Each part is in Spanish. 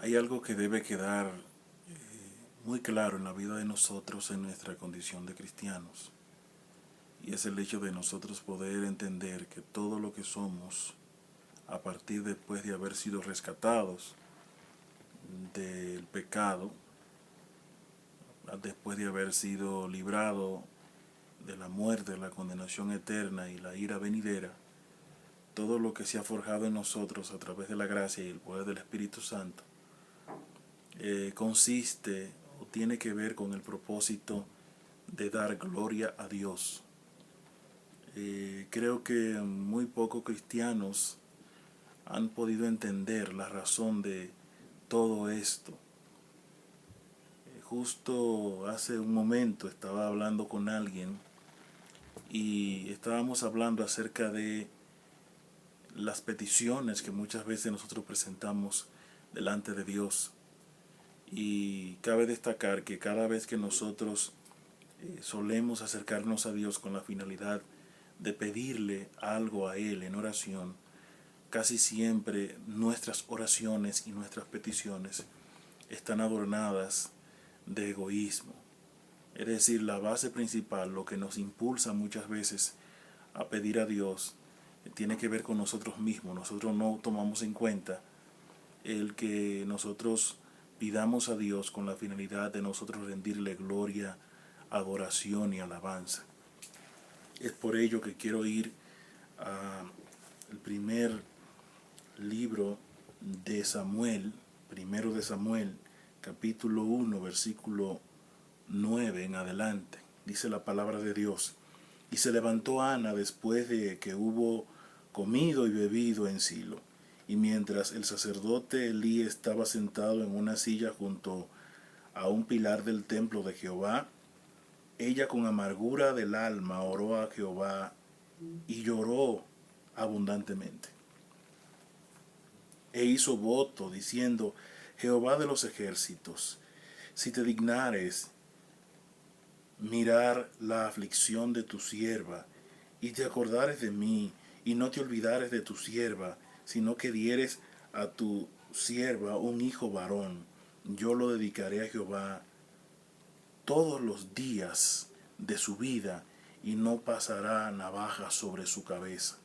Hay algo que debe quedar muy claro en la vida de nosotros en nuestra condición de cristianos. Y es el hecho de nosotros poder entender que todo lo que somos, a partir después de haber sido rescatados del pecado, después de haber sido librado de la muerte, la condenación eterna y la ira venidera, todo lo que se ha forjado en nosotros a través de la gracia y el poder del Espíritu Santo, consiste o tiene que ver con el propósito de dar gloria a Dios. Creo que muy pocos cristianos han podido entender la razón de todo esto. Justo hace un momento estaba hablando con alguien y estábamos hablando acerca de las peticiones que muchas veces nosotros presentamos delante de Dios. Y cabe destacar que cada vez que nosotros solemos acercarnos a Dios con la finalidad de pedirle algo a Él en oración, casi siempre nuestras oraciones y nuestras peticiones están adornadas de egoísmo. Es decir, la base principal, lo que nos impulsa muchas veces a pedir a Dios, tiene que ver con nosotros mismos. Nosotros no tomamos en cuenta el que nosotros pidamos a Dios con la finalidad de nosotros rendirle gloria, adoración y alabanza. Es por ello que quiero ir al primer libro de Samuel, primero de Samuel, capítulo 1, versículo 9 en adelante. Dice la palabra de Dios: y se levantó Ana después de que hubo comido y bebido en Silo. Y mientras el sacerdote Elí estaba sentado en una silla junto a un pilar del templo de Jehová, ella con amargura del alma oró a Jehová y lloró abundantemente. E hizo voto diciendo: Jehová de los ejércitos, si te dignares mirar la aflicción de tu sierva, y te acordares de mí, y no te olvidares de tu sierva, sino que dieres a tu sierva un hijo varón, yo lo dedicaré a Jehová todos los días de su vida, y no pasará navaja sobre su cabeza.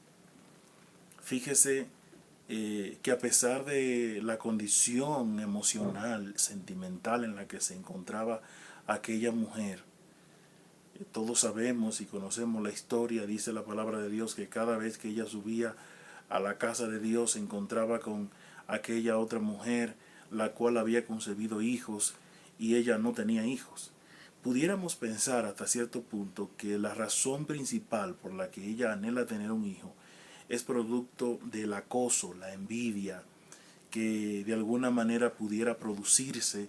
Fíjese que a pesar de la condición emocional, sentimental en la que se encontraba aquella mujer, todos sabemos y conocemos la historia, dice la palabra de Dios, que cada vez que ella subía a la casa de Dios se encontraba con aquella otra mujer, la cual había concebido hijos y ella no tenía hijos. Pudiéramos pensar hasta cierto punto que la razón principal por la que ella anhela tener un hijo es producto del acoso, la envidia, que de alguna manera pudiera producirse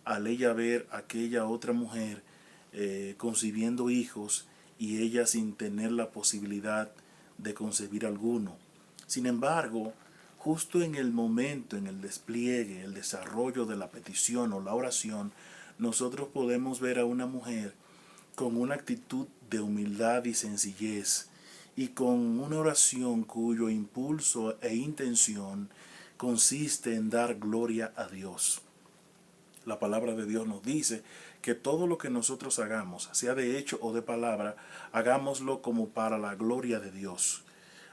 al ella ver a aquella otra mujer concibiendo hijos y ella sin tener la posibilidad de concebir alguno. Sin embargo, justo en el momento, en el despliegue, el desarrollo de la petición o la oración, nosotros podemos ver a una mujer con una actitud de humildad y sencillez y con una oración cuyo impulso e intención consiste en dar gloria a Dios. La palabra de Dios nos dice que todo lo que nosotros hagamos, sea de hecho o de palabra, hagámoslo como para la gloria de Dios.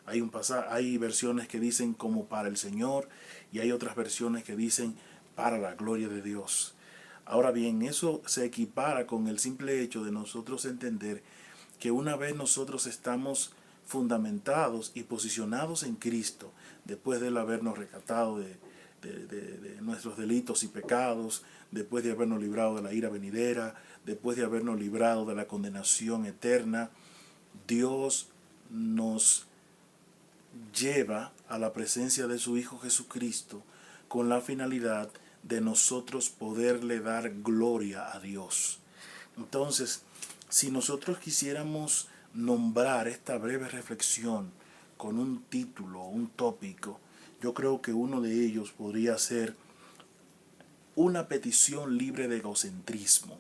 Hay versiones que dicen como para el Señor y hay otras versiones que dicen para la gloria de Dios. Ahora bien, eso se equipara con el simple hecho de nosotros entender que una vez nosotros estamos fundamentados y posicionados en Cristo, después de él habernos rescatado de nuestros delitos y pecados, después de habernos librado de la ira venidera, después de habernos librado de la condenación eterna, Dios nos lleva a la presencia de su Hijo Jesucristo con la finalidad de nosotros poderle dar gloria a Dios. Entonces, si nosotros quisiéramos nombrar esta breve reflexión con un título, un tópico, yo creo que uno de ellos podría ser una petición libre de egocentrismo.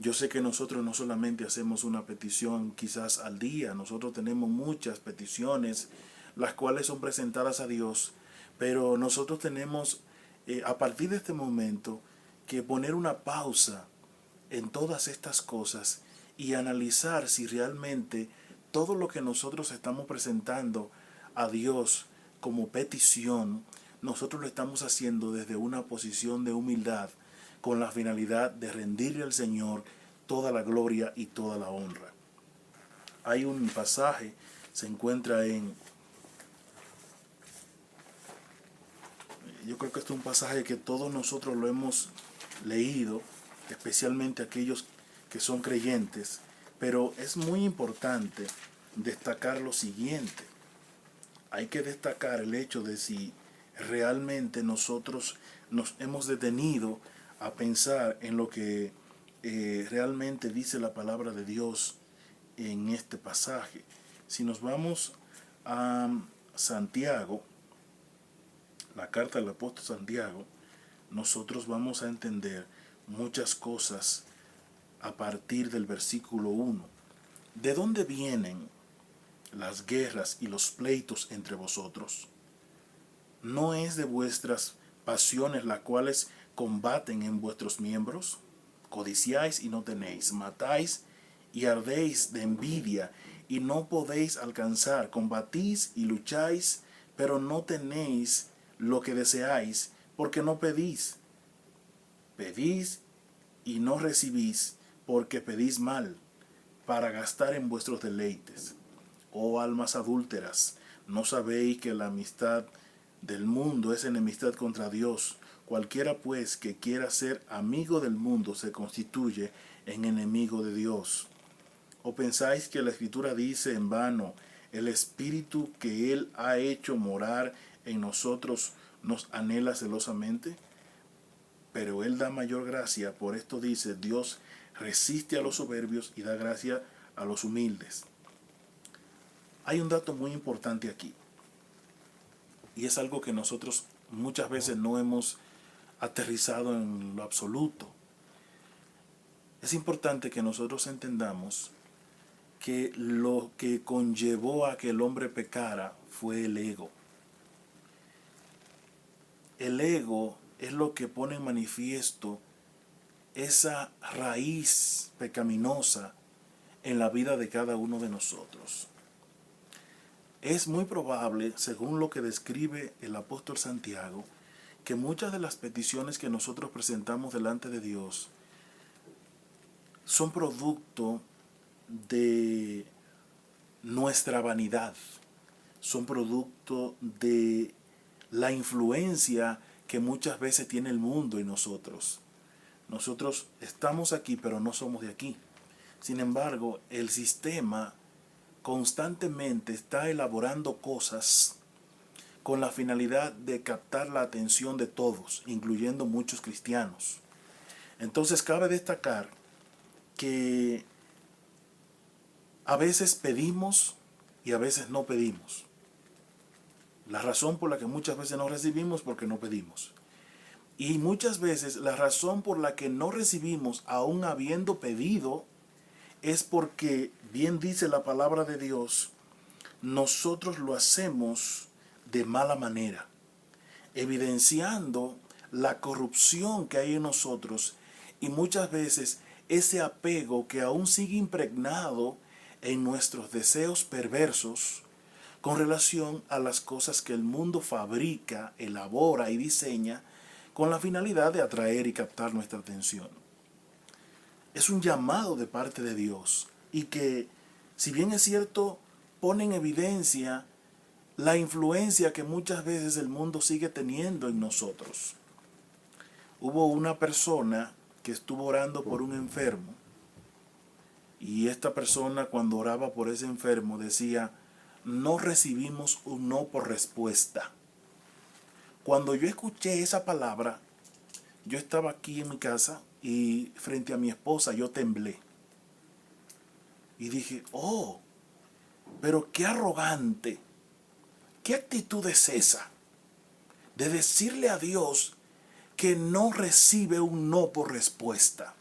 Yo sé que nosotros no solamente hacemos una petición quizás al día, nosotros tenemos muchas peticiones, las cuales son presentadas a Dios, pero nosotros tenemos a partir de este momento, que poner una pausa en todas estas cosas y analizar si realmente todo lo que nosotros estamos presentando a Dios como petición, nosotros lo estamos haciendo desde una posición de humildad, con la finalidad de rendirle al Señor toda la gloria y toda la honra. Hay un pasaje, se encuentra yo creo que este es un pasaje que todos nosotros lo hemos leído, especialmente aquellos que son creyentes, pero es muy importante destacar lo siguiente. Hay que destacar el hecho de si realmente nosotros nos hemos detenido a pensar en lo que realmente dice la palabra de Dios en este pasaje. Si nos vamos a Santiago, la carta del apóstol Santiago, nosotros vamos a entender muchas cosas a partir del versículo 1. ¿De dónde vienen las guerras y los pleitos entre vosotros? ¿No es de vuestras pasiones las cuales combaten en vuestros miembros? Codiciáis y no tenéis, matáis y ardéis de envidia y no podéis alcanzar, combatís y lucháis, pero no tenéis lo que deseáis, porque no pedís. Pedís y no recibís, porque pedís mal, para gastar en vuestros deleites. Oh almas adúlteras, ¿no sabéis que la amistad del mundo es enemistad contra Dios? Cualquiera pues que quiera ser amigo del mundo se constituye en enemigo de Dios. ¿O pensáis que la Escritura dice en vano, el Espíritu que Él ha hecho morar en nosotros nos anhela celosamente? Pero Él da mayor gracia, por esto dice, Dios resiste a los soberbios y da gracia a los humildes. Hay un dato muy importante aquí, y es algo que nosotros muchas veces no hemos aterrizado en lo absoluto. Es importante que nosotros entendamos que lo que conllevó a que el hombre pecara fue el ego. El ego es lo que pone en manifiesto esa raíz pecaminosa en la vida de cada uno de nosotros. Es muy probable, según lo que describe el apóstol Santiago, que muchas de las peticiones que nosotros presentamos delante de Dios son producto de nuestra vanidad, son producto de la influencia que muchas veces tiene el mundo en nosotros. Nosotros estamos aquí, pero no somos de aquí. Sin embargo, el sistema constantemente está elaborando cosas con la finalidad de captar la atención de todos, incluyendo muchos cristianos. Entonces cabe destacar que a veces pedimos y a veces no pedimos. La razón por la que muchas veces no recibimos porque no pedimos. Y muchas veces la razón por la que no recibimos aún habiendo pedido es porque, bien dice la palabra de Dios, nosotros lo hacemos de mala manera, evidenciando la corrupción que hay en nosotros y muchas veces ese apego que aún sigue impregnado en nuestros deseos perversos con relación a las cosas que el mundo fabrica, elabora y diseña con la finalidad de atraer y captar nuestra atención. Es un llamado de parte de Dios y que, si bien es cierto, pone en evidencia la influencia que muchas veces el mundo sigue teniendo en nosotros. Hubo una persona que estuvo orando por un enfermo y esta persona, cuando oraba por ese enfermo, decía: no recibimos un no por respuesta. Cuando yo escuché esa palabra, yo estaba aquí en mi casa y frente a mi esposa yo temblé. Y dije: oh, pero qué arrogante, qué actitud es esa de decirle a Dios que no recibe un no por respuesta.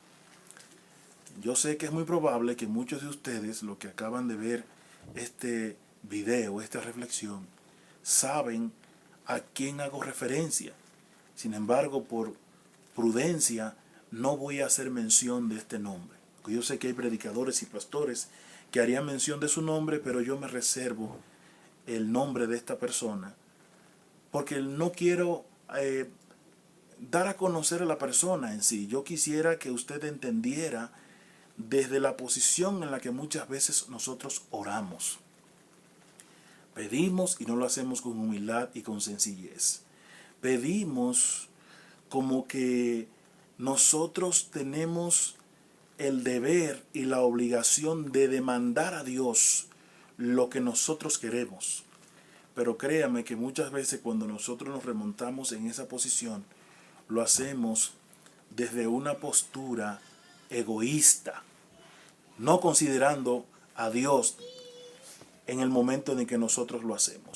Yo sé que es muy probable que muchos de ustedes, los que acaban de ver este video, esta reflexión, saben a quién hago referencia. Sin embargo, por prudencia, no voy a hacer mención de este nombre. Porque yo sé que hay predicadores y pastores que harían mención de su nombre, pero yo me reservo el nombre de esta persona, porque no quiero dar a conocer a la persona en sí. Yo quisiera que usted entendiera desde la posición en la que muchas veces nosotros oramos. Pedimos y no lo hacemos con humildad y con sencillez. Pedimos como que nosotros tenemos el deber y la obligación de demandar a Dios lo que nosotros queremos. Pero créame que muchas veces cuando nosotros nos remontamos en esa posición, lo hacemos desde una postura egoísta, no considerando a Dios en el momento en que nosotros lo hacemos.